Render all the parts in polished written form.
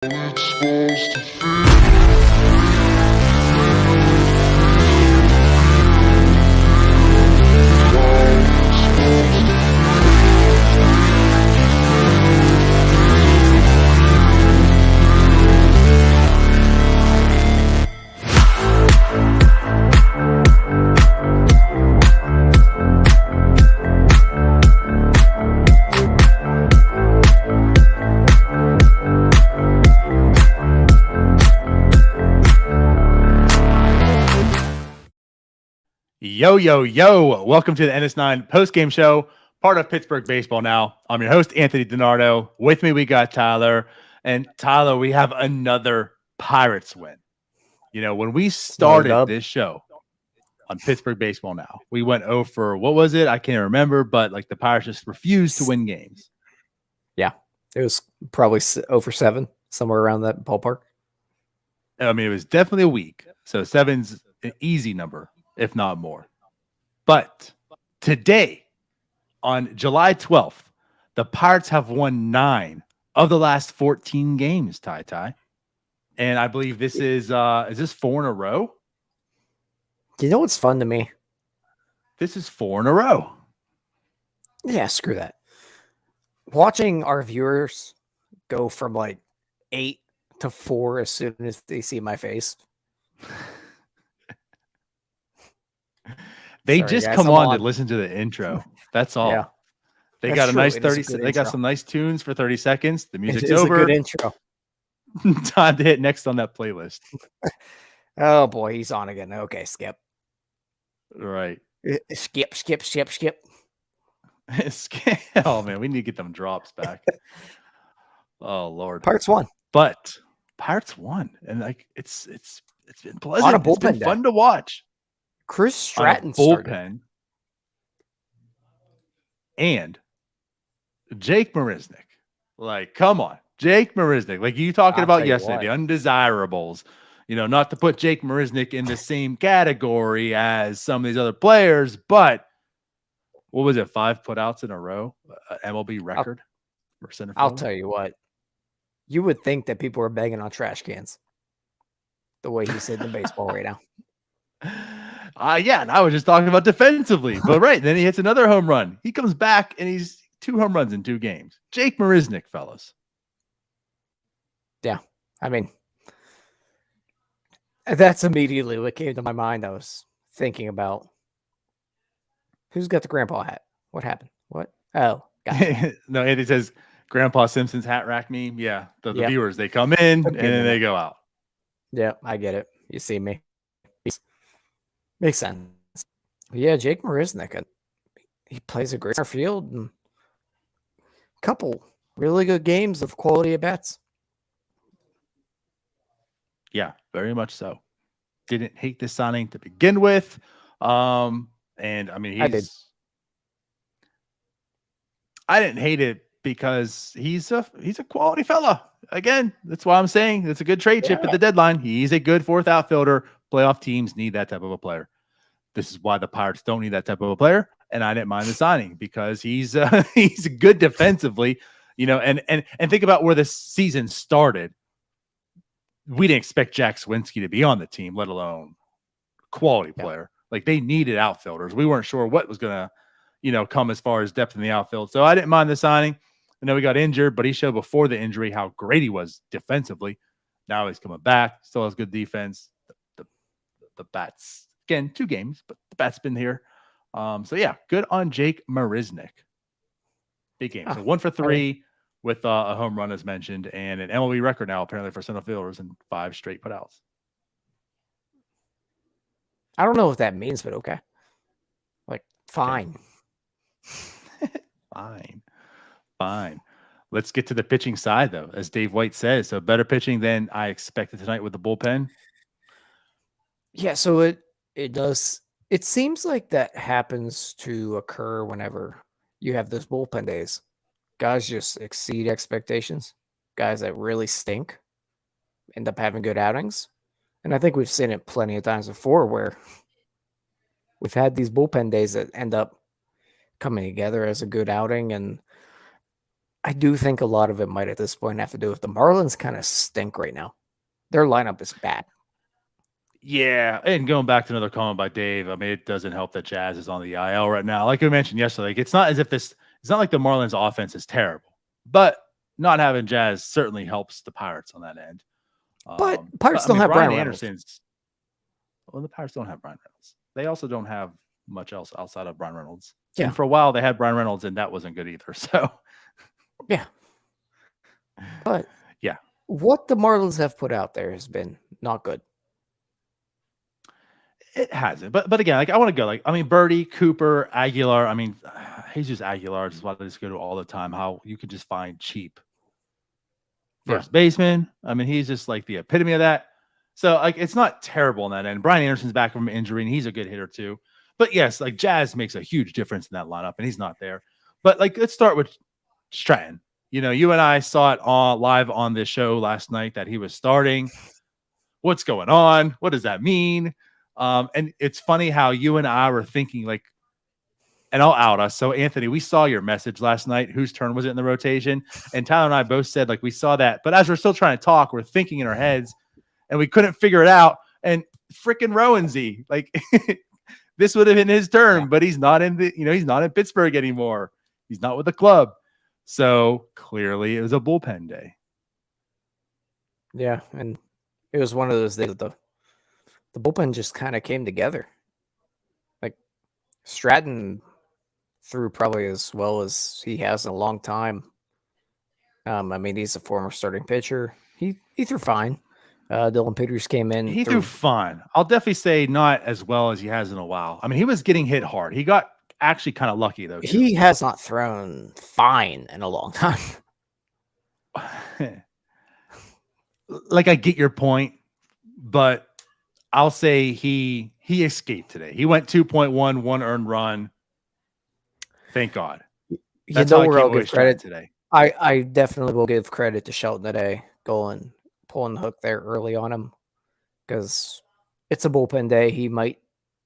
It's supposed to feel. Yo, yo, yo. Welcome to the NS9 postgame show, part of Pittsburgh Baseball Now. I'm your host, Anthony DiNardo. With me, we got Tyler. And Tyler, we have another Pirates win. You know, when we started this show on Pittsburgh Baseball Now, we went 0 for, what was it? I can't remember, but like the Pirates just refused to win games. Yeah, it was probably 0 for 7, somewhere around that ballpark. I mean, it was definitely a week. So 7's an easy number, if not more. But today, on July 12th, the Pirates have won 9 of the last 14 games, Ty. And I believe this is this 4 in a row? You know what's fun to me? This is 4 in a row. Yeah, screw that. Watching our viewers go from like 8 to 4 as soon as they see my face. They just guys, come on to listen to the intro. That's all. Yeah. They got a nice 30 they got some nice tunes for 30 seconds. The music's over. A good intro. Time to hit next on that playlist. Oh boy, he's on again. Okay, skip. Right. Skip. Oh man, we need to get them drops back. Oh Lord. Pirates won. But Pirates won. And like it's been pleasant. On a bullpen it's been fun to watch. Chris Stratton bullpen started. And Jake Marisnick. Like, come on. Jake Marisnick. Like you talking about yesterday, the undesirables. You know, not to put Jake Marisnick in the same category as some of these other players, but what was it? 5 putouts in a row? MLB record for center field? I'll tell you what. You would think that people are banging on trash cans the way he's hitting the baseball right now. Yeah, and I was just talking about defensively, but right, then he hits another home run. He comes back and he's 2 home runs in 2 games. Jake Marisnick, fellas. Yeah, I mean, that's immediately what came to my mind. I was thinking about who's got the grandpa hat. What happened? What? Oh, gotcha. No, Andy says Grandpa Simpson's hat rack meme. Yeah, the viewers, they come in and then they go out. Yeah, I get it. You see me. Makes sense. Yeah, Jake Marisnick, he plays a great center field and a couple really good games of quality at bats. Yeah, very much so. Didn't hate this signing to begin with. And I mean, I didn't hate it because he's a quality fella. Again, that's why I'm saying it's a good trade chip at the deadline. He's a good 4th outfielder. Playoff teams need that type of a player. This is why the Pirates don't need that type of a player. And I didn't mind the signing because he's good defensively, you know, and think about where the season started. We didn't expect Jack Swinski to be on the team, let alone quality player. Like they needed outfielders. We weren't sure what was going to, you know, come as far as depth in the outfield. So I didn't mind the signing. I know he got injured, but he showed before the injury how great he was defensively. Now he's coming back, still has good defense. The bats, again, 2 games, but the bat's been here. So yeah, good on Jake Marisnick. Big game. So 1 for 3 with a home run as mentioned, and an MLB record now apparently for center fielders and 5 straight putouts. I don't know what that means, but okay. Like, fine. Okay. Fine. Let's get to the pitching side, though, as Dave White says. So better pitching than I expected tonight with the bullpen. Yeah, so it does. It seems like that happens to occur whenever you have those bullpen days. Guys just exceed expectations. Guys that really stink end up having good outings. And I think we've seen it plenty of times before where we've had these bullpen days that end up coming together as a good outing. And I do think a lot of it might at this point have to do with the Marlins kind of stink right now. Their lineup is bad. Yeah, and going back to another comment by Dave, I mean, it doesn't help that Jazz is on the IL right now. Like we mentioned yesterday, like it's not as if it's not like the Marlins offense is terrible, but not having Jazz certainly helps the Pirates on that end. But Pirates don't have Brian Reynolds. Anderson's. Well, the Pirates don't have Brian Reynolds. They also don't have much else outside of Brian Reynolds. Yeah. And for a while they had Brian Reynolds, and that wasn't good either. So, yeah. But yeah, what the Marlins have put out there has been not good. It hasn't, but again, like I want to go, like I mean, Birdie, Cooper, Aguilar. I mean, Jesus Aguilar is what I just go to all the time. How you could just find cheap first baseman. I mean, he's just like the epitome of that. So like, it's not terrible in that end. Brian Anderson's back from injury, and he's a good hitter too. But yes, like Jazz makes a huge difference in that lineup, and he's not there. But like, let's start with Stratton. You know, you and I saw it live on this show last night that he was starting. What's going on? What does that mean? And it's funny how you and I were thinking like, and I'll out us. So Anthony, we saw your message last night. Whose turn was it in the rotation? And Tyler and I both said like, we saw that, but as we're still trying to talk, we're thinking in our heads and we couldn't figure it out. And freaking Roansy, like this would have been his turn, but he's not in he's not in Pittsburgh anymore. He's not with the club. So clearly it was a bullpen day. Yeah. And it was one of those days that the bullpen just kind of came together. Like Stratton threw probably as well as he has in a long time. I mean, he's a former starting pitcher. He threw fine. Dillon Peters came in. He threw fine. I'll definitely say not as well as he has in a while. I mean, he was getting hit hard. He got actually kind of lucky though. He has not thrown fine in a long time. Like I get your point, but I'll say he escaped today. He went 2.1, 1 earned run. Thank God. That's how we'll give credit today. I definitely will give credit to Shelton today, pulling the hook there early on him, because it's a bullpen day. He might,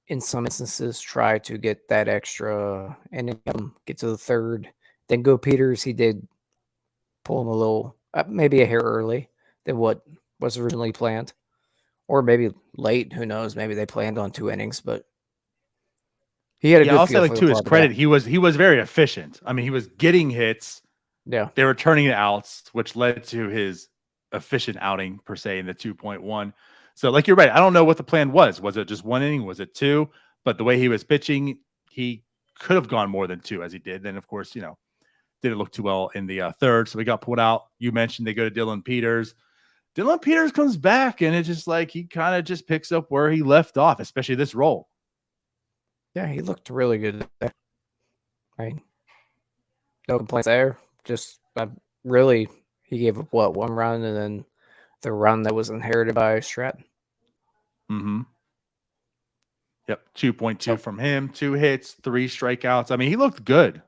in some instances, try to get that extra inning, get to the third, then go Peters. He did pull him a little, maybe a hair early than what was originally planned. Or maybe late, who knows? Maybe they planned on 2 innings, but he had a good. I'll say, like, to his credit, he was very efficient. I mean, he was getting hits. Yeah, they were turning it outs, which led to his efficient outing per se in the 2.1. So, like, you're right. I don't know what the plan was. Was it just 1 inning? Was it 2? But the way he was pitching, he could have gone more than 2 as he did. Then, of course, didn't look too well in the third, so he got pulled out. You mentioned they go to Dillon Peters. Dillon Peters comes back, and it's just like he kind of just picks up where he left off, especially this role. Yeah, he looked really good there. Right. No complaints there. Just really, he gave up, 1 run, and then the run that was inherited by Stratton. Mm-hmm. Yep, 2.2 from him, 2 hits, 3 strikeouts. I mean, he looked good.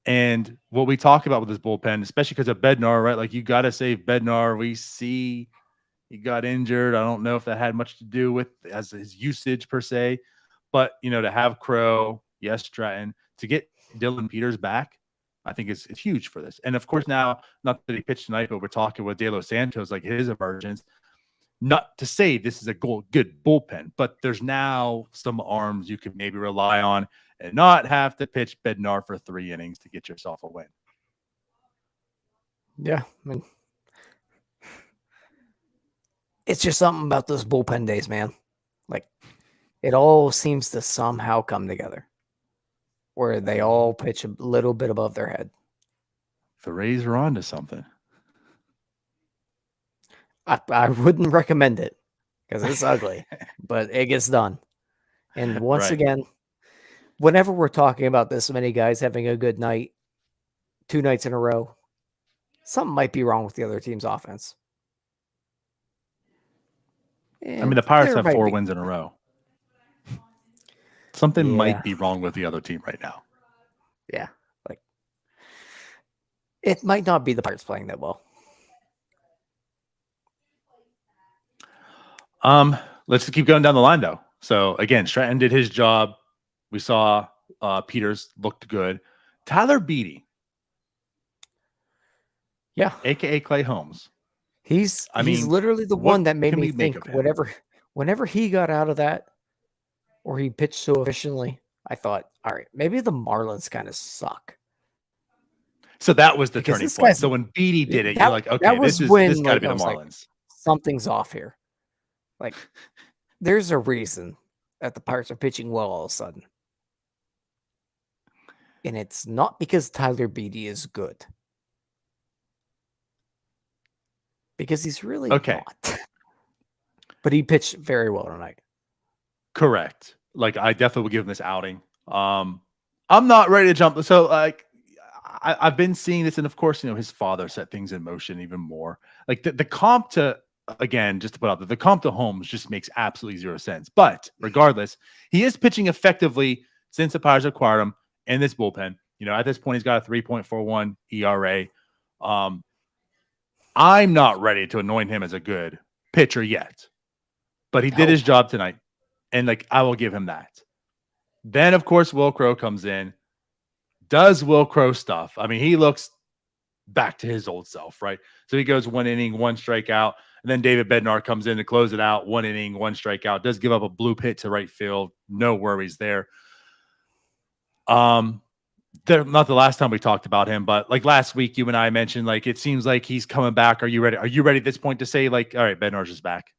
And what we talk about with this bullpen, especially because of Bednar, right? Like, you got to save Bednar. We see he got injured. I don't know if that had much to do with as his usage per se, but to have Crow, yes, Stratton, to get Dillon Peters back, I think it's huge for this. And of course, now, not that he pitched tonight, but we're talking with De Los Santos, like his emergence. Not to say this is a good bullpen, but there's now some arms you could maybe rely on and not have to pitch Bednar for 3 innings to get yourself a win. Yeah, I mean, it's just something about those bullpen days, man. Like, it all seems to somehow come together where they all pitch a little bit above their head. The Rays are on to something. I wouldn't recommend it because it's ugly, but it gets done. And once again, whenever we're talking about this many guys having a good night, 2 nights in a row, something might be wrong with the other team's offense. And I mean, the Pirates have 4 wins in a row. Something might be wrong with the other team right now. Yeah. Like, it might not be the Pirates playing that well. Let's just keep going down the line, though. So, again, Stratton did his job. We saw Peters looked good. Tyler Beede. Yeah. aka Clay Holmes. He's mean, literally the what one that made can me we make think of him? whenever he got out of that or he pitched so efficiently, I thought, all right, maybe the Marlins kind of suck. So that was the Because turning this point. guy's So when Beatty did it, you're like, that okay, was this when got to like be I the was like, Marlins. something's off here. Like, there's a reason that the Pirates are pitching well all of a sudden. And it's not because Tyler Beatty is good. Because he's really Okay. not. But he pitched very well tonight. Correct. Like, I definitely would give him this outing. I'm not ready to jump. So, like, I've been seeing this, and of course, his father set things in motion even more. Like the comp to, again, just to put out there, the comp to Holmes just makes absolutely zero sense. But regardless, he is pitching effectively since the Pirates acquired him in this bullpen. At this point, he's got a 3.41 ERA. I'm not ready to anoint him as a good pitcher yet, but he did his job tonight, and like I will give him that. Then, of course, Will Crow comes in, does Will Crow stuff. I mean, he looks back to his old self, right? So he goes 1 inning, 1 strikeout, and then David Bednar comes in to close it out. 1 inning, 1 strikeout. Does give up a bloop hit to right field. No worries there. Not the last time we talked about him, but like last week, you and I mentioned, like, it seems like he's coming back. Are you ready? Are you ready at this point to say, like, all right, Bednar's just back?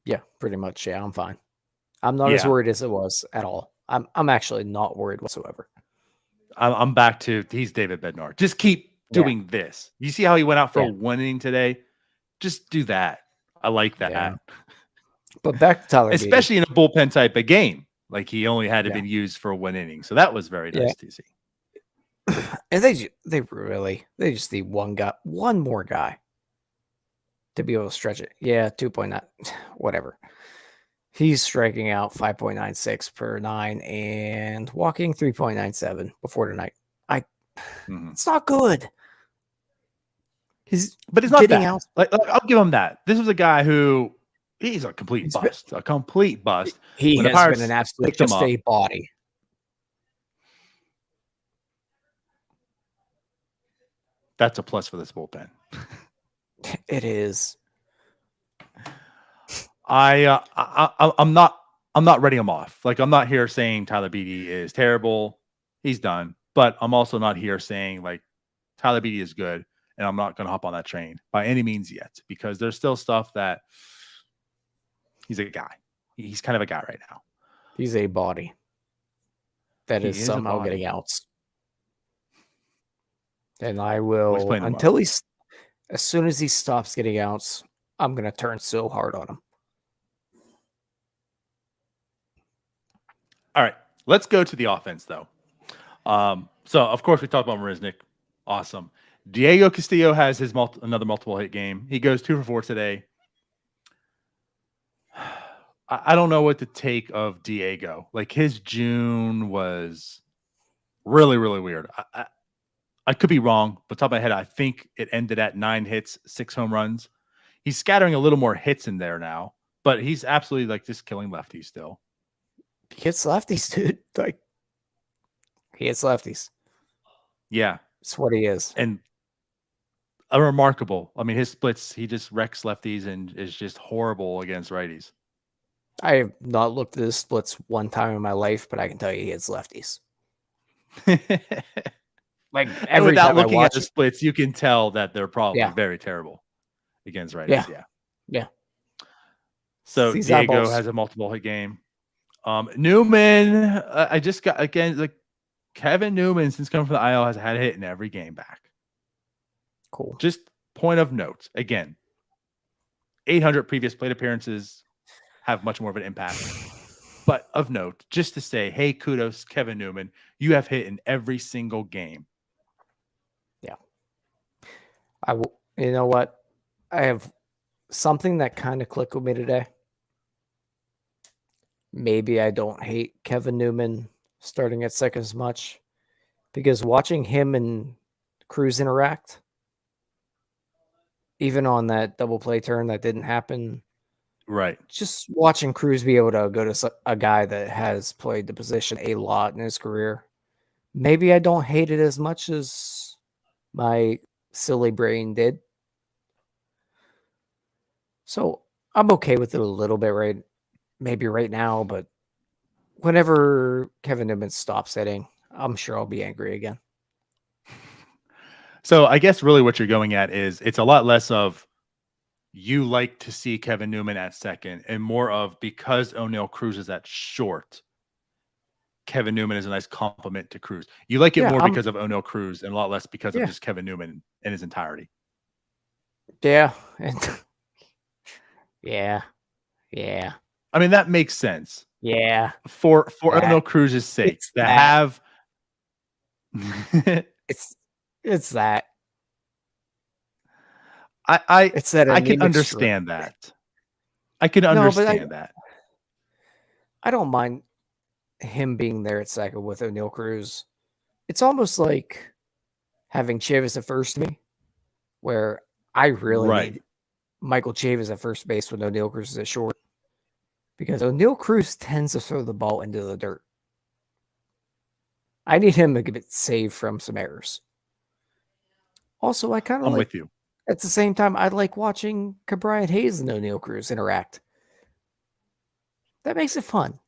Yeah, pretty much. Yeah, I'm fine. I'm not as worried as it was at all. I'm actually not worried whatsoever. I'm back to he's David Bednar. Just keep doing this. You see how he went out for 1 inning today? Just do that. I like that. Yeah. But back to Tyler Beatty. Especially in a bullpen type of game. Like, he only had to be used for 1 inning. So that was very nice to see. And they just need one more guy to be able to stretch it. Yeah, 2.9, whatever. He's striking out 5.96 per 9 and walking 3.97 before tonight. It's not good. But he's not getting bad. out. Like, I'll give him that. This was a guy who he's a complete bust. A complete bust. He has been an absolute just a body. That's a plus for this bullpen. It is. I'm not writing him off. Like, I'm not here saying Tyler Beatty is terrible. He's done. But I'm also not here saying, like, Tyler Beatty is good, and I'm not going to hop on that train by any means yet, because there's still stuff that he's a guy. He's kind of a guy right now. He's a body that is somehow getting outs. And I will, until as soon as he stops getting outs, I'm going to turn so hard on him. All right, let's go to the offense, though. So, of course, we talked about Marisnick. Awesome. Diego Castillo has his another multiple hit game. He goes 2 for 4 today. I don't know what to take of Diego. Like, his June was really, really weird. I could be wrong, but top of my head, I think it ended at 9 hits, 6 home runs. He's scattering a little more hits in there now, but he's absolutely, like, just killing lefties still. He hits lefties, dude. Like, he hits lefties. Yeah. That's what he is. And a remarkable. I mean, his splits, he just wrecks lefties and is just horrible against righties. I have not looked at his splits one time in my life, but I can tell you he hits lefties. Like, every without time looking at the splits, you can tell that they're probably very terrible against righties. Yeah. So These Diego eyeballs. has a multiple hit game. Newman, I just got, again, like, Kevin Newman, since coming from the IL, has had a hit in every game back. Cool. Just point of note. Again, 800 previous plate appearances have much more of an impact. But of note, just to say, hey, kudos, Kevin Newman. You have hit in every single game. Yeah. You know what? I have something that kind of clicked with me today. Maybe I don't hate Kevin Newman starting at second as much, because watching him and Cruz interact, even on that double play turn that didn't happen, right? Just watching Cruz be able to go to a guy that has played the position a lot in his career, maybe I don't hate it as much as my silly brain did. So I'm okay with it a little bit maybe right now, but whenever Kevin Newman stops hitting, I'm sure I'll be angry again. So I guess really what you're going at is it's a lot less of you like to see Kevin Newman at second and more of because Oneil Cruz is at short, Kevin Newman is a nice compliment to Cruz. You like it more because of Oneil Cruz and a lot less because of just Kevin Newman in his entirety. Yeah. And yeah. I mean, that makes sense. Yeah. For Oneil Cruz's sake, to have it's that. I it's that I can understand that. I can understand that. I don't mind him being there at second with Oneil Cruz. It's almost like having Chavis at first to me, where I really need Michael Chavis at first base when Oneil Cruz is at short. Because Oneil Cruz tends to throw the ball into the dirt. I need him to get saved from some errors. Also, I kind of I'm with you. At the same time, I like watching Ke'Bryan Hayes and Oneil Cruz interact. That makes it fun.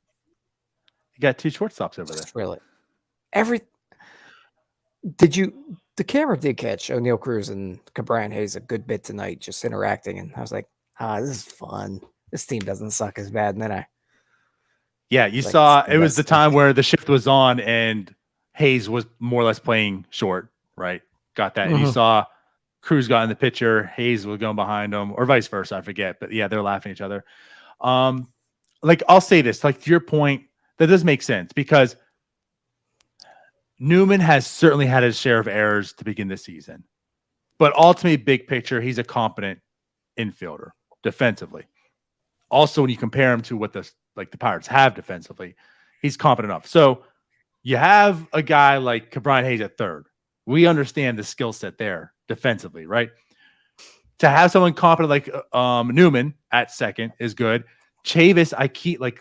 You got two shortstops over there. Really. The camera did catch Oneil Cruz and Ke'Bryan Hayes a good bit tonight, just interacting. And I was like, this is fun. This team doesn't suck as bad. And then you saw it was the time where the shift was on and Hayes was more or less playing short, right? Got that. And you saw Cruz got in the pitcher, Hayes was going behind him, or vice versa. I forget. But yeah, they're laughing at each other. Like I'll say this, like to your point, that does make sense because Newman has certainly had his share of errors to begin the season. But ultimately, big picture, he's a competent infielder defensively. Also, when you compare him to what the Pirates have defensively, he's competent enough. So you have a guy like Ke'Bryan Hayes at third. We understand the skill set there defensively, right? To have someone competent like Newman at second is good. Chavis,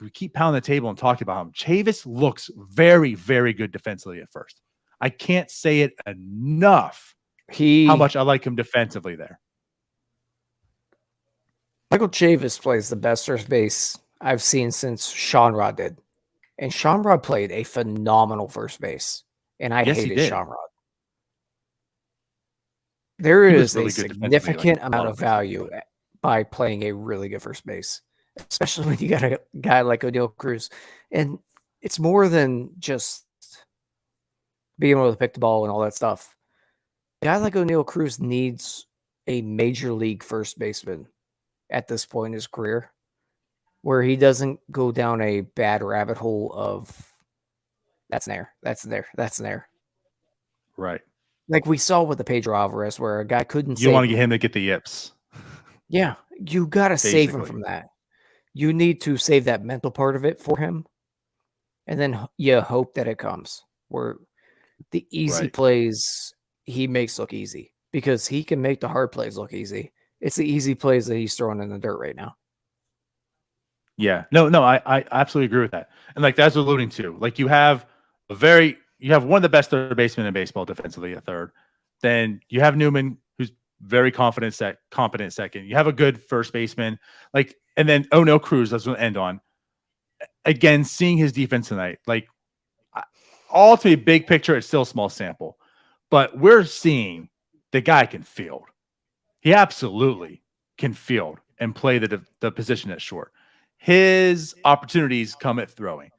we keep pounding the table and talking about him. Chavis looks very, very good defensively at first. I can't say it enough how much I like him defensively there. Michael Chavis plays the best first base I've seen since Sean Rod did. And Sean Rod played a phenomenal first base. And I hated Sean Rod. There is a significant amount of value by playing a really good first base, especially when you got a guy like Oneil Cruz. And it's more than just being able to pick the ball and all that stuff. A guy like Oneil Cruz needs a major league first baseman at this point in his career where he doesn't go down a bad rabbit hole of that's an error. Right. Like we saw with the Pedro Alvarez where a guy couldn't You want to get him to get the yips. Yeah. You got to save him from that. You need to save that mental part of it for him. And then you hope that it comes where the easy plays he makes look easy because he can make the hard plays look easy. It's the easy plays that he's throwing in the dirt right now. Yeah. No, I absolutely agree with that. And like that's alluding to, like you have one of the best third basemen in baseball defensively at third. Then you have Newman, who's very competent second. You have a good first baseman, and then Oneil Cruz, that's what end on. Again, seeing his defense tonight, all to be big picture, it's still a small sample, but we're seeing the guy can field. He absolutely can field and play the position at short. His opportunities come at throwing.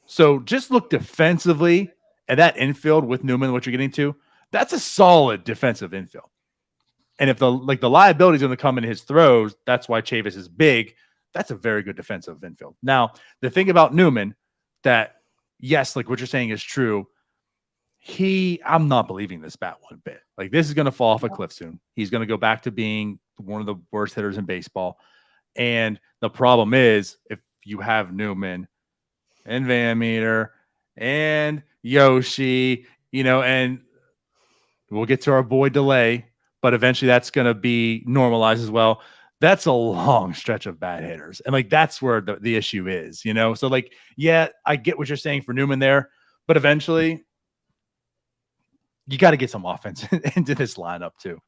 So just look defensively at that infield with Newman, what you're getting to. That's a solid defensive infield. And if the liability is going to come in his throws, that's why Chavis is big. That's a very good defensive infield. Now, the thing about Newman that, yes, like what you're saying is true. I'm not believing this bat one bit. Like this is going to fall off a cliff soon. He's going to go back to being one of the worst hitters in baseball. And the problem is if you have Newman and Van Meter and Yoshi, and we'll get to our boy Delay, but eventually that's going to be normalized as well. That's a long stretch of bad hitters. And that's where the issue is, So I get what you're saying for Newman there, but eventually you got to get some offense into this lineup too.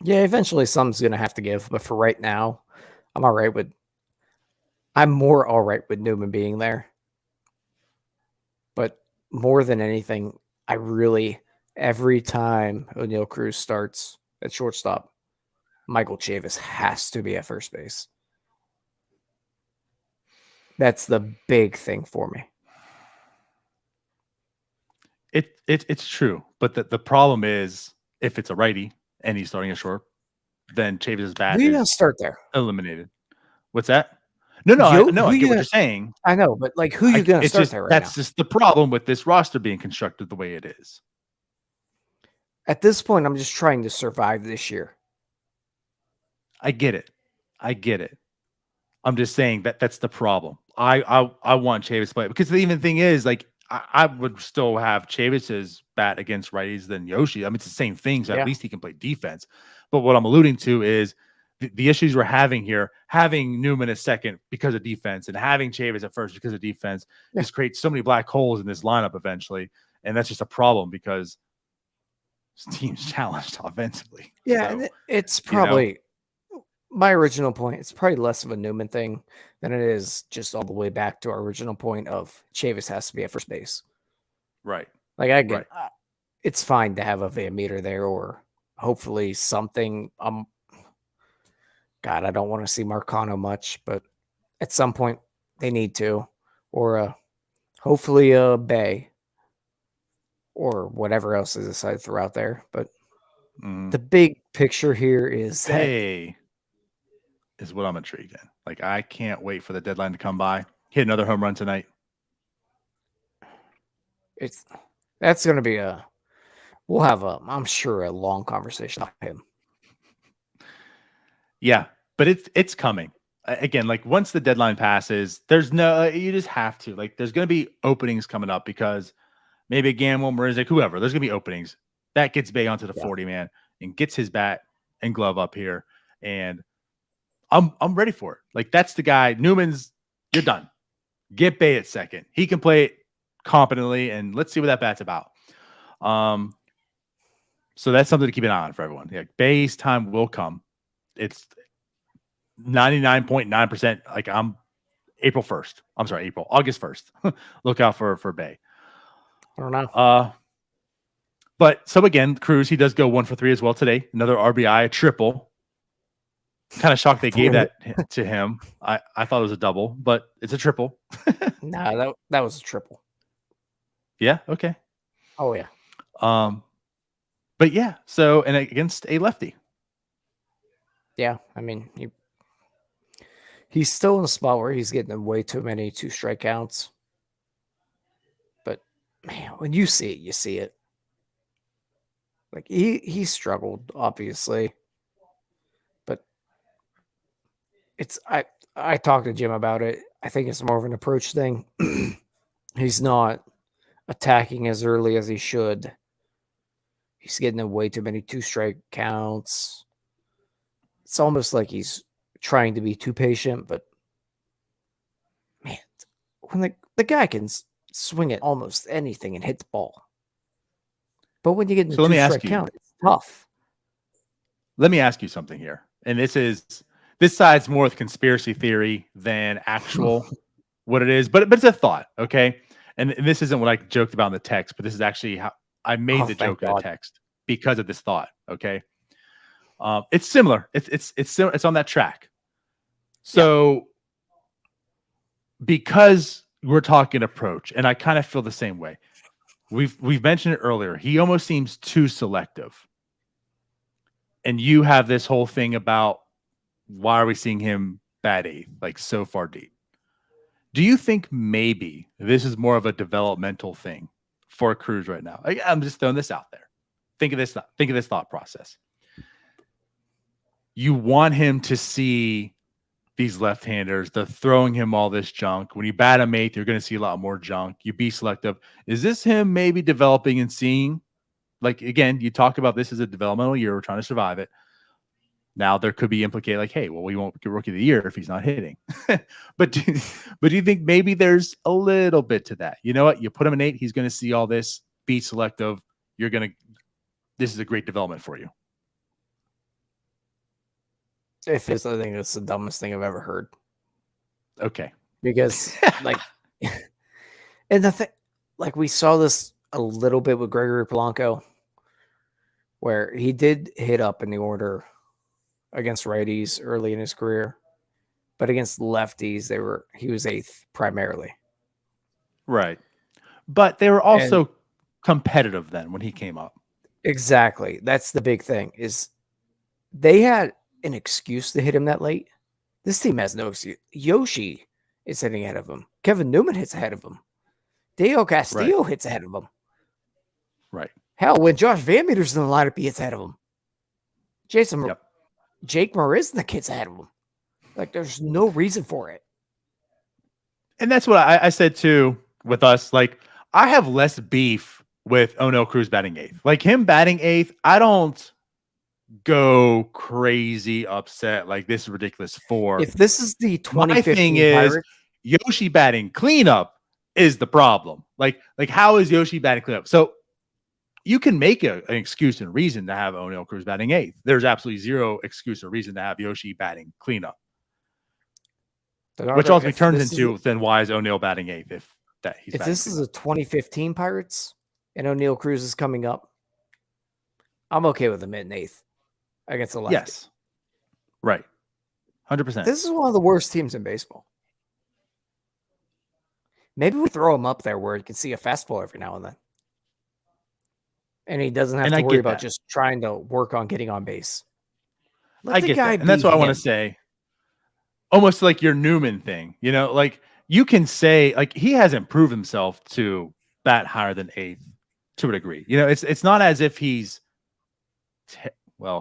Yeah, eventually something's going to have to give. But for right now, I'm more all right with Newman being there. But more than anything, every time Oneil Cruz starts at shortstop, Michael Chavis has to be at first base. That's the big thing for me. It's true, but the problem is if it's a righty and he's starting a short, then Chavis's bat Who are you going is to start there? eliminated. What's that? No, I get what you're saying. I know, but like, who are you going to start there right now? That's just the problem with this roster being constructed the way it is. At this point, I'm just trying to survive this year. I get it. I'm just saying that's the problem. I want Chavis to play because the even thing is like I would still have Chavis's bat against righties than Yoshi. I mean, it's the same thing, so at least he can play defense. But what I'm alluding to is the issues we're having here, having Newman at second because of defense and having Chavis at first because of defense just creates so many black holes in this lineup eventually. And that's just a problem because this team's challenged offensively. Yeah, so, and it's probably my original point. It's probably less of a Newman thing than it is just all the way back to our original point of Chavis has to be at first base. Right. Like I get, it's fine to have a Van Meter there or hopefully something. God, I don't want to see Marcano much, but at some point they need to, or hopefully a Bay, or whatever else they decide to throw out there. But the big picture here is Bay is what I'm intrigued in. Like I can't wait for the deadline to come by. Hit another home run tonight. That's going to be we'll have I'm sure a long conversation about him. Yeah, but it's coming. Again, like once the deadline passes, there's no you just have to. Like there's going to be openings coming up because maybe Gamble, Marisnick, whoever, there's going to be openings. That gets Bay onto the 40-man and gets his bat and glove up here. And I'm ready for it. Like that's the guy. Newman's, you're done. Get Bay at second. He can play it competently, and let's see what that bat's about. So that's something to keep an eye on for everyone. Yeah, Bay's time will come. It's 99.9%. Like August 1st. Look out for Bay. I don't know. But so again, Cruz, he does go 1 for 3 as well today. Another RBI, a triple. Kind of shocked they gave that to him. I thought it was a double, but it's a triple. No, that was a triple. Yeah. Okay. Oh yeah. But yeah. So and against a lefty. Yeah, I mean he's still in a spot where he's getting way too many 2 strikeouts. But man, when you see it, you see it. Like he struggled, obviously. But I talked to Jim about it. I think it's more of an approach thing. He's not attacking as early as he should. He's getting way too many 2-strike counts. It's almost like he's trying to be too patient, but man, when the guy can swing at almost anything and hit the ball. But when you get in the 2-strike count, it's tough. Let me ask you something here. And this side's more with conspiracy theory than actual what it is, but it's a thought, okay? And this isn't what I joked about in the text, but this is actually how I made the joke in the text because of this thought, okay? It's similar. It's on that track. So because we're talking approach, and I kind of feel the same way. We've mentioned it earlier. He almost seems too selective. And you have this whole thing about why are we seeing him bat 8th, like so far deep? Do you think maybe this is more of a developmental thing for Cruz right now? I'm just throwing this out there. Think of this thought process. You want him to see these left-handers. They're throwing him all this junk. When you bat him 8th, you're going to see a lot more junk. You be selective. Is this him maybe developing and seeing? Like, again, you talk about this as a developmental year. We're trying to survive it. Now, there could be implicated like, hey, well, we won't get Rookie of the Year if he's not hitting. but do you think maybe there's a little bit to that? You know what? You put him in 8, he's going to see all this. Be selective. this is a great development for you. If it's, I think it's the dumbest thing I've ever heard. Okay. Because and the thing, we saw this a little bit with Gregory Polanco, where he did hit up in the order against righties early in his career, but against lefties, he was 8th primarily. Right. But they were also competitive then when he came up. Exactly. That's the big thing, is they had an excuse to hit him that late. This team has no excuse. Yoshi is hitting ahead of him. Kevin Newman hits ahead of him. Dale Castillo hits ahead of him. Right. Hell, when Josh Van Meter's in the lineup, he hits ahead of him. Jake Marisnick hits ahead of him. Like, there's no reason for it. And that's what I said too with us. Like, I have less beef with Oneil Cruz batting 8th. Like, him batting 8th, I don't go crazy upset like this is ridiculous for. If this is the 2015 my thing is Pirates, Yoshi batting cleanup is the problem. Like how is Yoshi batting cleanup? So you can make an excuse and reason to have Oneil Cruz batting 8th. There's absolutely zero excuse or reason to have Yoshi batting cleanup. Which ultimately turns into then why is Oneil batting 8th if this is a 2015 Pirates and Oneil Cruz is coming up, I'm okay with him hitting 8th against the lefty. Yes. Right. 100%. This is one of the worst teams in baseball. Maybe we throw him up there where he can see a fastball every now and then. And he doesn't have to worry about just trying to work on getting on base. I get that. And that's what I want to say. Almost like your Newman thing, like you can say like he has improved himself to bat higher than 8th to a degree. It's not as if he's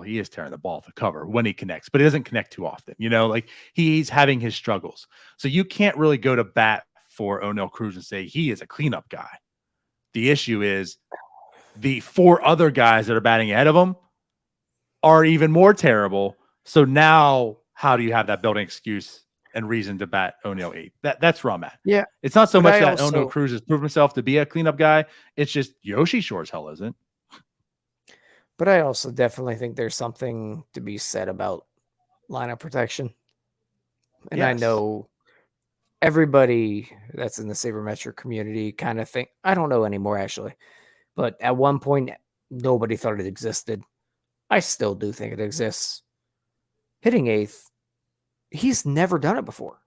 he is tearing the ball to cover when he connects, but he doesn't connect too often. Like he's having his struggles. So you can't really go to bat for Oneil Cruz and say he is a cleanup guy. The issue is the 4 other guys that are batting ahead of him are even more terrible. So now how do you have that building excuse and reason to bat Oneil 8th? That's where I'm at. Yeah. It's not so much that Oneil Cruz has proven himself to be a cleanup guy. It's just Yoshi sure as hell isn't. But I also definitely think there's something to be said about lineup protection. And I know everybody that's in the sabermetric community kind of think, I don't know anymore actually, but at one point nobody thought it existed. I still do think it exists. Hitting 8th, he's never done it before.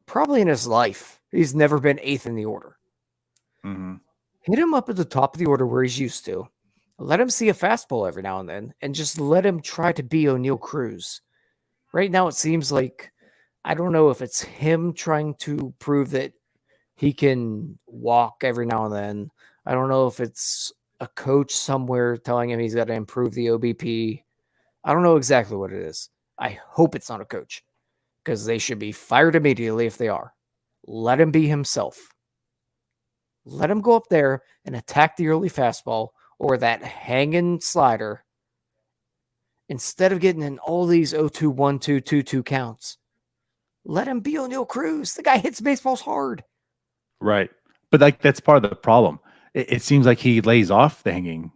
Probably in his life, he's never been 8th in the order. Mm-hmm. Hit him up at the top of the order where he's used to. Let him see a fastball every now and then, and just let him try to be Oneil Cruz. Right now, it seems like, I don't know if it's him trying to prove that he can walk every now and then. I don't know if it's a coach somewhere telling him he's got to improve the OBP. I don't know exactly what it is. I hope it's not a coach, because they should be fired immediately if they are. Let him be himself. Let him go up there and attack the early fastball or that hanging slider instead of getting in all these 0-2, 1-2, 2-2 counts. Let him be Oneil Cruz. The guy hits baseballs hard. Right. But that's part of the problem. It seems like he lays off the hanging.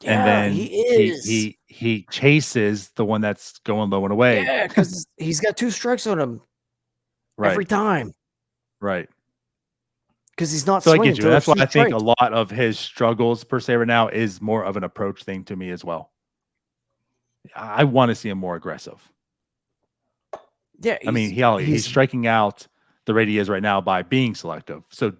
Yeah, and then he chases the one that's going low and away. Yeah, because he's got 2 strikes on him every time. Right. Because he's not so swinging. I get you. That's why I think a lot of his struggles per se right now is more of an approach thing to me as well. I want to see him more aggressive. Yeah, I mean, he's striking out the rate he is right now by being selective. So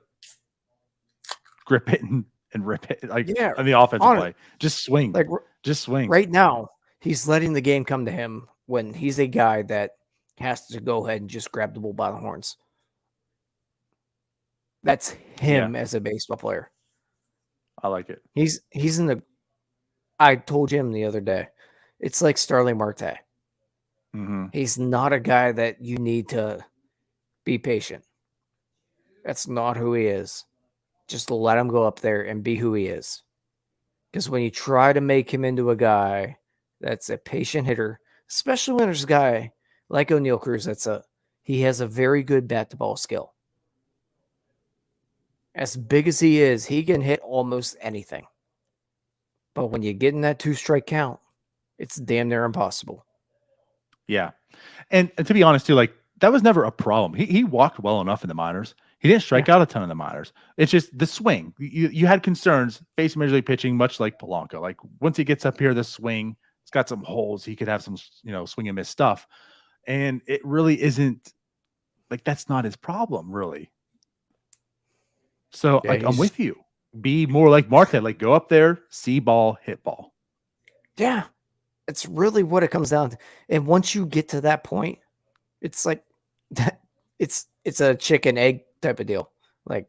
grip it and rip it on the offensive play. Just swing. Just swing. Right now, he's letting the game come to him when he's a guy that has to go ahead and just grab the bull by the horns. That's him as a baseball player. I like it. He's in the. I told Jim the other day, it's like Starling Marte. Mm-hmm. He's not a guy that you need to be patient. That's not who he is. Just let him go up there and be who he is. Because when you try to make him into a guy that's a patient hitter, especially when there's a guy like Oneil Cruz, he has a very good bat to ball skill. As big as he is, he can hit almost anything. But when you get in that 2-strike count, it's damn near impossible. Yeah. And to be honest, too, like that was never a problem. He walked well enough in the minors. He didn't strike out a ton in the minors. It's just the swing. You had concerns facing Major League pitching, much like Polanco. Like once he gets up here, the swing, it's got some holes. He could have some, swing and miss stuff. And it really isn't like that's not his problem, really. So like I'm with you. Be more like Marte. Like go up there, see ball, hit ball. Yeah. It's really what it comes down to. And once you get to that point, it's like it's a chicken egg type of deal. Like,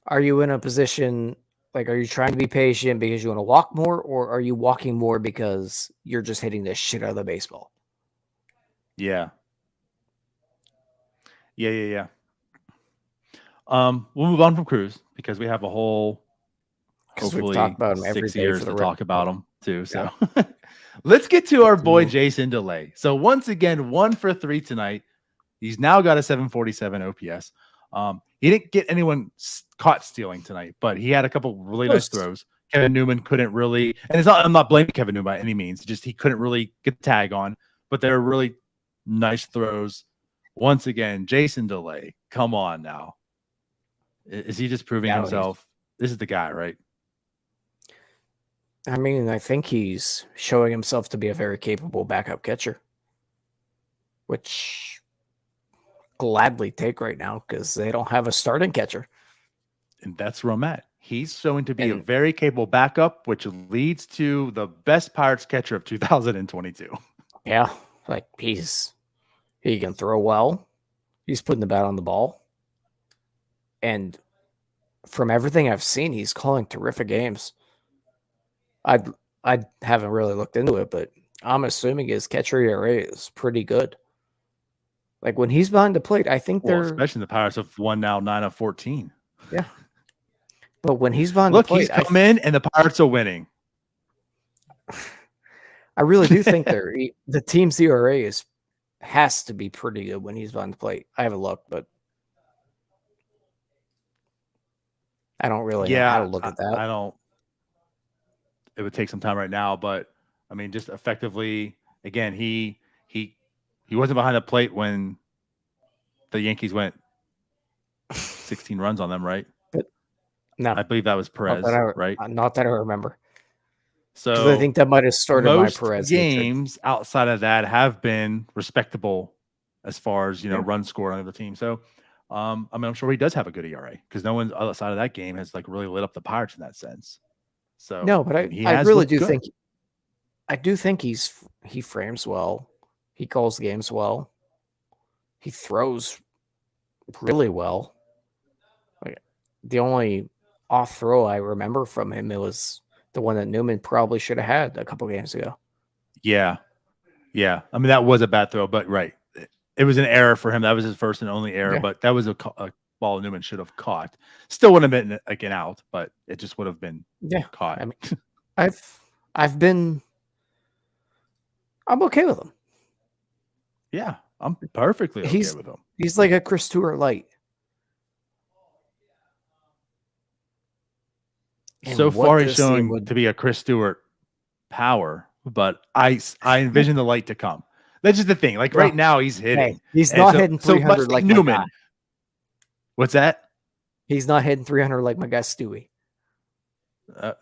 are you in a position, like, are you trying to be patient because you want to walk more, or are you walking more because you're just hitting the shit out of the baseball? Yeah. We'll move on from Cruz because we have a whole hopefully we've talked about him every 6 day years for to the talk about him too. So Yeah. let's get to our boy Jason DeLay. So once again, 1 for 3 tonight. He's now got a 747 OPS. He didn't get anyone caught stealing tonight, but he had a couple really nice throws. Kevin Newman couldn't really, and I'm not blaming Kevin Newman by any means. Just he couldn't really get the tag on, but they were really nice throws. Once again, Jason DeLay. Come on now. Is he just proving himself? This is the guy, right? I mean, I think he's showing himself to be a very capable backup catcher, which gladly take right now because they don't have a starting catcher. And that's where I'm at. He's showing to be a very capable backup, which leads to the best Pirates catcher of 2022. Yeah, like he can throw well. He's putting the bat on the ball. And from everything I've seen, he's calling terrific games. I haven't really looked into it, but I'm assuming his catcher ERA is pretty good. Like when he's behind the plate, I think especially the Pirates have won now 9 of 14. Yeah. But when he's behind the plate, he's come in and the Pirates are winning. I really do think the team's ERA has to be pretty good when he's behind the plate. I haven't looked, but I don't really know how to look at that. I don't. It would take some time right now, but I mean, just effectively, again, he wasn't behind the plate when the Yankees went 16 runs on them, right? No, I believe that was Perez, right? Not that I remember. So I think that might have started my Perez games outside of that have been respectable as far as run score on the team. So, I mean, I'm sure he does have a good ERA because no one outside of that game has like really lit up the Pirates in that sense. So no, but I really do think he frames well. He calls games well. He throws really well. Like the only off throw I remember from him, it was the one that Newman probably should have had a couple games ago. Yeah. I mean, that was a bad throw, but right. It was an error for him. That was his first and only error, but that was a ball Newman should have caught. Still would have been like an out, but it just would have been caught. I mean, I'm okay with him. Yeah, I'm perfectly okay with him. He's like a Chris Stewart light. So far, he's showing to be a Chris Stewart power, but I envision the light to come. That's just the thing. Like right now, he's hitting. Hey, he's not hitting 300 like Newman. My guy. What's that? He's not hitting 300 like my guy Stewie.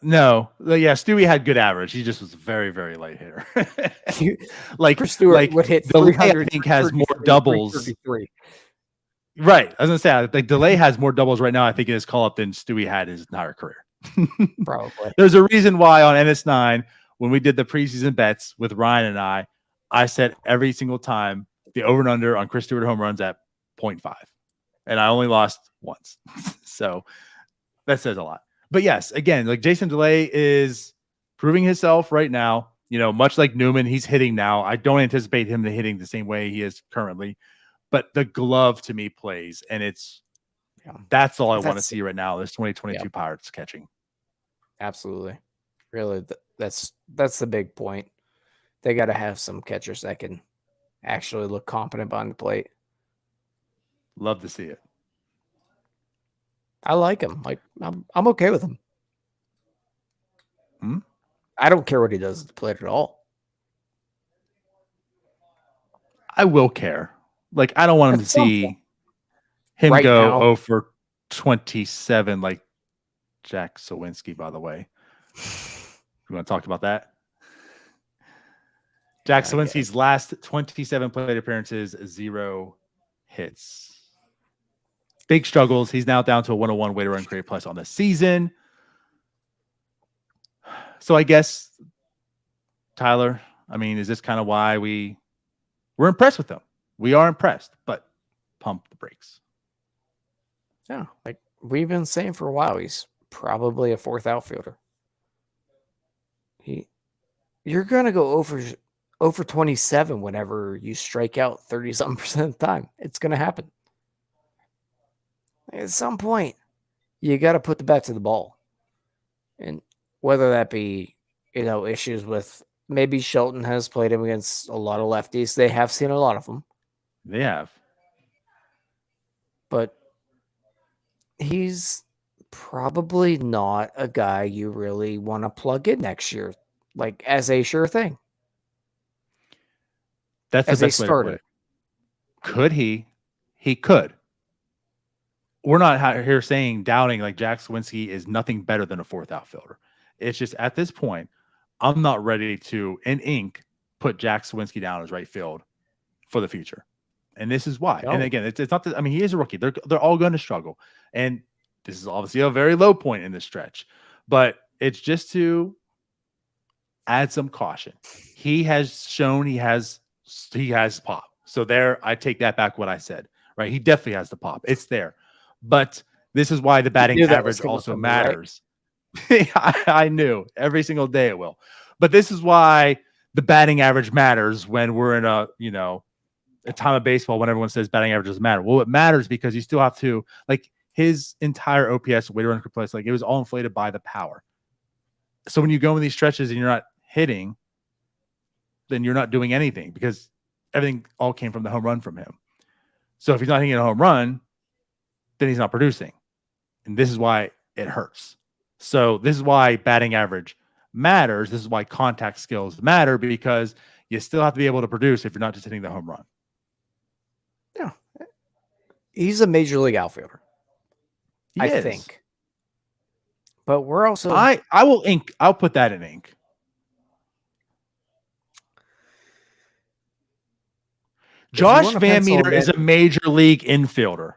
No, yeah, Stewie had good average. He just was a very, very light hitter. Like Chris Stewart would hit 300. I think has more doubles. Right, I was gonna say like DeLay has more doubles right now. I think in his call up than Stewie had his entire career. Probably. There's a reason why on NS9 when we did the preseason bets with Ryan and I said every single time the over and under on Chris Stewart home runs at 0.5, and I only lost once. So that says a lot. But yes, again, like Jason DeLay is proving himself right now. Much like Newman, he's hitting now. I don't anticipate him hitting the same way he is currently, but the glove to me plays, and that's all I want to see right now. This 2022 Pirates catching. Absolutely, really, that's the big point. They got to have some catchers that can actually look competent behind the plate. Love to see it. I like him. Like I'm okay with him. Hmm? I don't care what he does at the plate at all. I will care. Like, I don't want him At to some point. see him Right go now. 0 for 27 like Jack Sawinski, by the way. You want to talk about that? Jack I Sawinski's guess. last 27 plate appearances, 0 hits. Big struggles. He's now down to a 101 weighted run created plus on the season. So I guess, Tyler, I mean, is this kind of why we're impressed with him? We are impressed, but pump the brakes. Yeah, like we've been saying for a while, he's probably a fourth outfielder. You're gonna go over 27 whenever you strike out 30-something% of the time. It's gonna happen. At some point, you got to put the bat to the ball, and whether that be issues with maybe Shelton has played him against a lot of lefties. They have seen a lot of them, They have. but he's probably not a guy you really want to plug in next year, like as a sure thing. That's the As a best way to put starter. it. Could he? He could. We're not here saying doubting like Jack Sawinski is nothing better than a fourth outfielder. It's just at this point, I'm not ready to, in ink, put Jack Sawinski down as right field for the future. And this is why. No. And again, it's not that, I mean, he is a rookie. They're all going to struggle. And this is obviously a very low point in this stretch. But it's just to add some caution. He has shown he has pop. So there, I take that back what I said. Right? He definitely has the pop. It's there. But this is why the batting average also matters. Right? I knew every single day it will. But this is why the batting average matters when we're in a time of baseball when everyone says batting average doesn't matter. Well, it matters because you still have to, like, his entire OPS weighted run per place, like, it was all inflated by the power. So when you go in these stretches and you're not hitting, then you're not doing anything because everything all came from the home run from him. So if he's not hitting a home run, then he's not producing. And this is why it hurts. So this is why batting average matters. This is why contact skills matter, because you still have to be able to produce if you're not just hitting the home run. Yeah. He's a major league outfielder. I think. But we're also I'll put that in ink. Josh Van Meter is a major league infielder.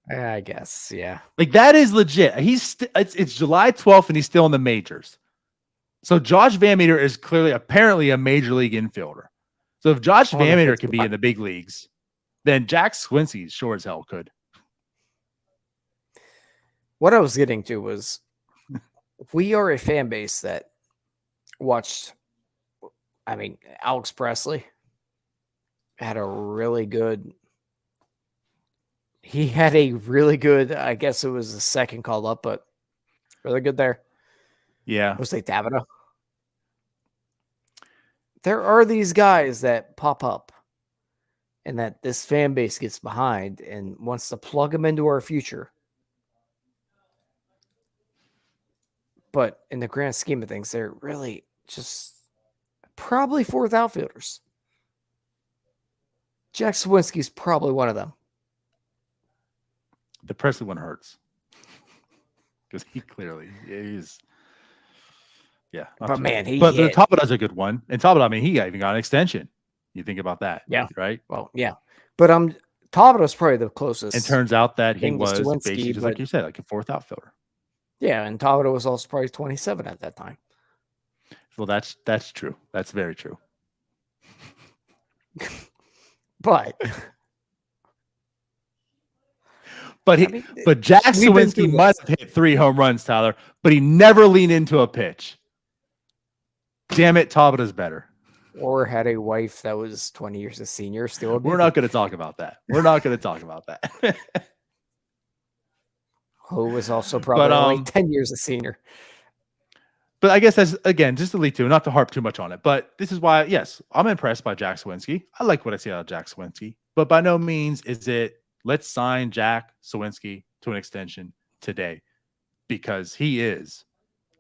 I guess, yeah. Like, that is legit. It's July 12th and he's still in the majors. So Josh Van Meter is apparently a major league infielder. So if Josh Van Meter can be in the big leagues, then Jack Sawinski sure as hell could. What I was getting to was we are a fan base that watched, Alex Presley had a really good, I guess it was the second call up, but really good there. Yeah. Jose Tabata. There are these guys that pop up and that this fan base gets behind and wants to plug them into our future. But in the grand scheme of things, they're really just probably fourth outfielders. Jack Sawinski's probably one of them. The Presley one hurts. Because he clearly is. Yeah. But man, the Tabata's a good one. And Tabata, he even got an extension. You think about that. Yeah. Right? Well, yeah. But Tabata's probably the closest. It turns out that he was basically, just like you said, like a fourth outfielder. Yeah, and Tabata was also probably 27 at that time. Well, that's true. That's very true. But Jack Sawinski might have hit 3 home runs, Tyler, but he never leaned into a pitch. Damn it, Tabata's better. Or had a wife that was 20 years a senior. We're not going to talk about that. Who was also probably only 10 years a senior. But I guess that's, again, just to lead to, not to harp too much on it, but this is why, yes, I'm impressed by Jack Sawinski. I like what I see out of Jack Sawinski, but by no means is it, let's sign Jack Sawinski to an extension today, because he is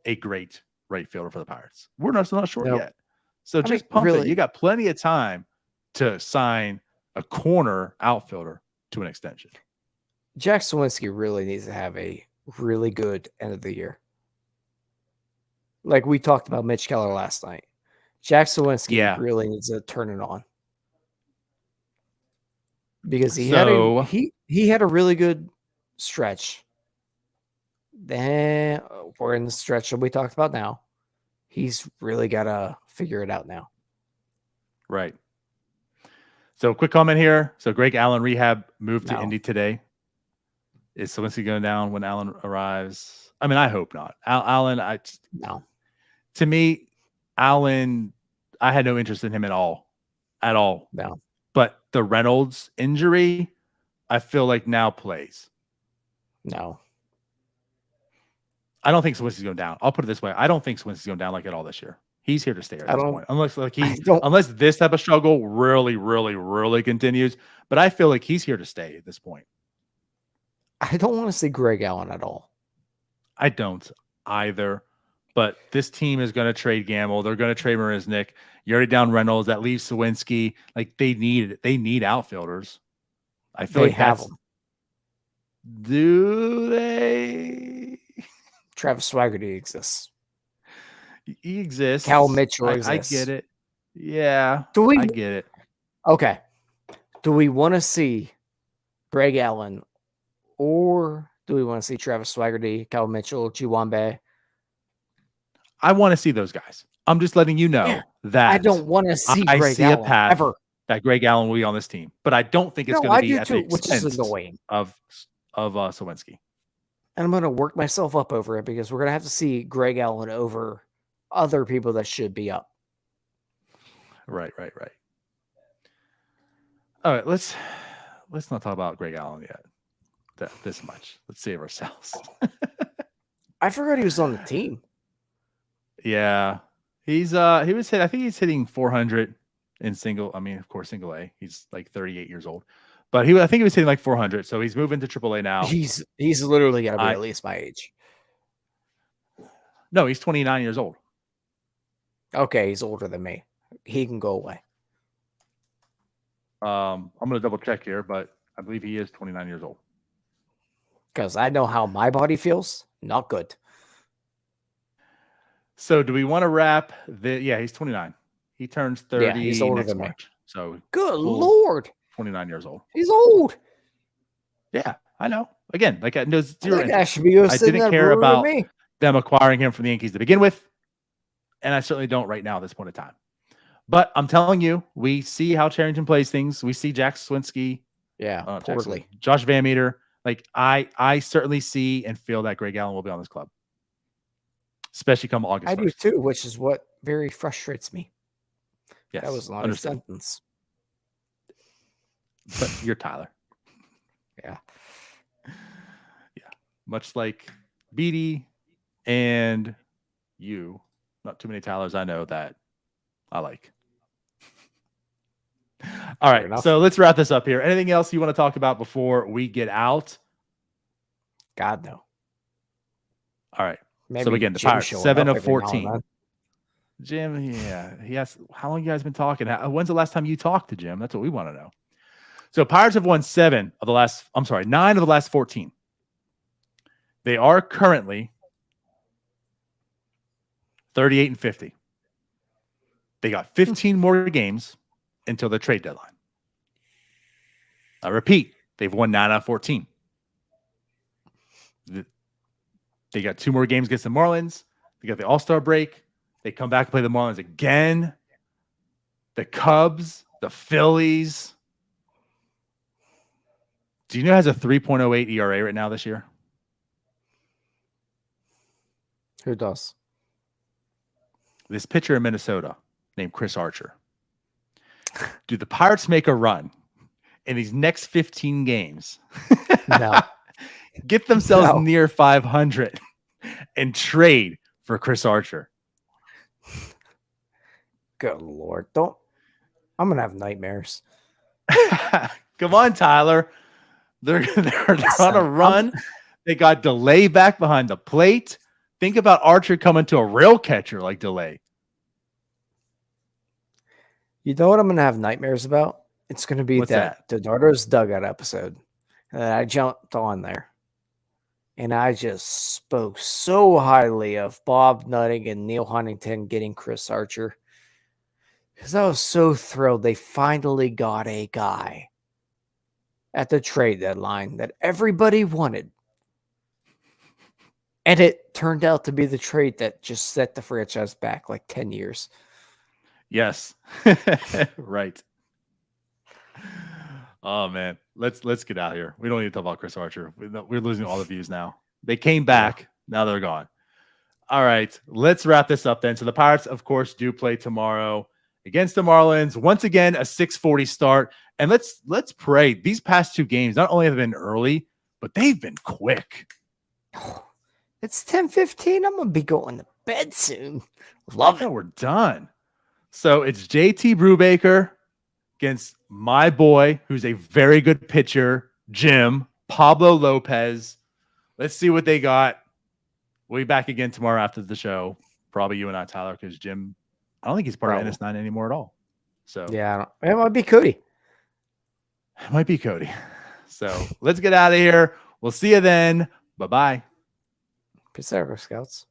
a great right fielder for the Pirates. We're still not sure Nope. yet. So I just mean, pump it. really- You got plenty of time to sign a corner outfielder to an extension. Jack Sawinski really needs to have a really good end of the year. Like we talked about Mitch Keller last night. Jack Sawinski really needs to turn it on. Because he had a really good stretch. Then we're in the stretch that we talked about now. He's really got to figure it out now. Right. So quick comment here. So Greg Allen rehab moved to Indy today. Is Sawinski going down when Allen arrives? I mean, I hope not. Allen, no. To me, Allen, I had no interest in him at all. No. But the Reynolds injury, I feel like now plays. No. I don't think Sawinski's going down. I'll put it this way. I don't think Sawinski's going down like at all this year. He's here to stay at this point. Unless this type of struggle really, really, really continues. But I feel like he's here to stay at this point. I don't want to see Greg Allen at all. I don't either. But this team is going to trade Gamble. They're going to trade Marisnick. You're already down Reynolds. That leaves Sawinski. Like they need outfielders. I feel like have them. Do they? Travis Swaggerty exists. He exists. Cal Mitchell exists. I get it. Yeah. I get it. Okay. Do we want to see Greg Allen or do we want to see Travis Swaggerty, Cal Mitchell, Juwambe? I want to see those guys. I'm just letting you know that I don't want to see Greg Allen a path ever. That Greg Allen will be on this team, but I don't think it's going to be at the expense which is annoying of Sawinski. And I'm going to work myself up over it because we're going to have to see Greg Allen over other people that should be up. Right. All right, let's not talk about Greg Allen yet. This much. Let's save ourselves. I forgot he was on the team. Yeah, he was hit. I think he's hitting 400 in single. I mean, of course, single A. He's like 38 years old, but I think he was hitting like 400. So he's moving to AAA now. He's literally got to be at least my age. No, he's 29 years old. Okay, he's older than me. He can go away. I'm going to double check here, but I believe he is 29 years old. Because I know how my body feels. Not good. So do we want to wrap yeah, he's 29. He turns 30 he's older next than March. Me. So good Lord. 29 years old. He's old. Yeah, I know. Again, like no zero. I didn't care about them acquiring him from the Yankees to begin with. And I certainly don't right now at this point in time. But I'm telling you, we see how Charrington plays things. We see Jack Sawinski. Yeah, poorly. Josh Van Meter. Like I certainly see and feel that Greg Allen will be on this club. Especially come August 1st. I do too, which is what very frustrates me. Yes, that was not a sentence. But you're Tyler. Yeah. Much like Beatty and you. Not too many Tylers I know that I like. All right, so let's wrap this up here. Anything else you want to talk about before we get out? God, no. All right. Maybe so again, the Jim Pirates 7 of 14. Jim, yeah, he has. How long you guys been talking? When's the last time you talked to Jim? That's what we want to know. So Pirates have won 9 of the last 14. They are currently 38 and 50. They got 15 more games until the trade deadline. I repeat, they've won 9 out of 14. They got 2 more games against the Marlins. They got the All-Star break. They come back and play the Marlins again. The Cubs, the Phillies. Do you know it has a 3.08 ERA right now this year? Who does? This pitcher in Minnesota named Chris Archer. Do the Pirates make a run in these next 15 games? No. Get themselves near 500 and trade for Chris Archer. Good Lord. I'm going to have nightmares. Come on, Tyler. They're on a run. They got delay back behind the plate. Think about Archer coming to a real catcher like Delay. You know what I'm going to have nightmares about? It's going to be What's that DiNardo's dugout episode. And I jumped on there. And I just spoke so highly of Bob Nutting and Neil Huntington getting Chris Archer. Because I was so thrilled they finally got a guy at the trade deadline that everybody wanted. And it turned out to be the trade that just set the franchise back like 10 years. Yes. Right. Oh man, let's get out of here. We don't need to talk about Chris Archer. We're losing all the views now. They came back. Now they're gone. All right, let's wrap this up then. So the Pirates, of course, do play tomorrow against the Marlins. Once again, a 6:40 start. And let's pray. These past two games not only have been early, but they've been quick. It's 10:15. I'm gonna be going to bed soon. Love it. We're done. So it's JT Brubaker against my boy, who's a very good pitcher, Jim Pablo Lopez. Let's see what they got. We'll be back again tomorrow after the show. Probably you and I, Tyler, because Jim, I don't think he's part of NS9 anymore at all. So yeah, it might be Cody. It might be Cody. So let's get out of here. We'll see you then. Bye-bye. Peace out, Scouts.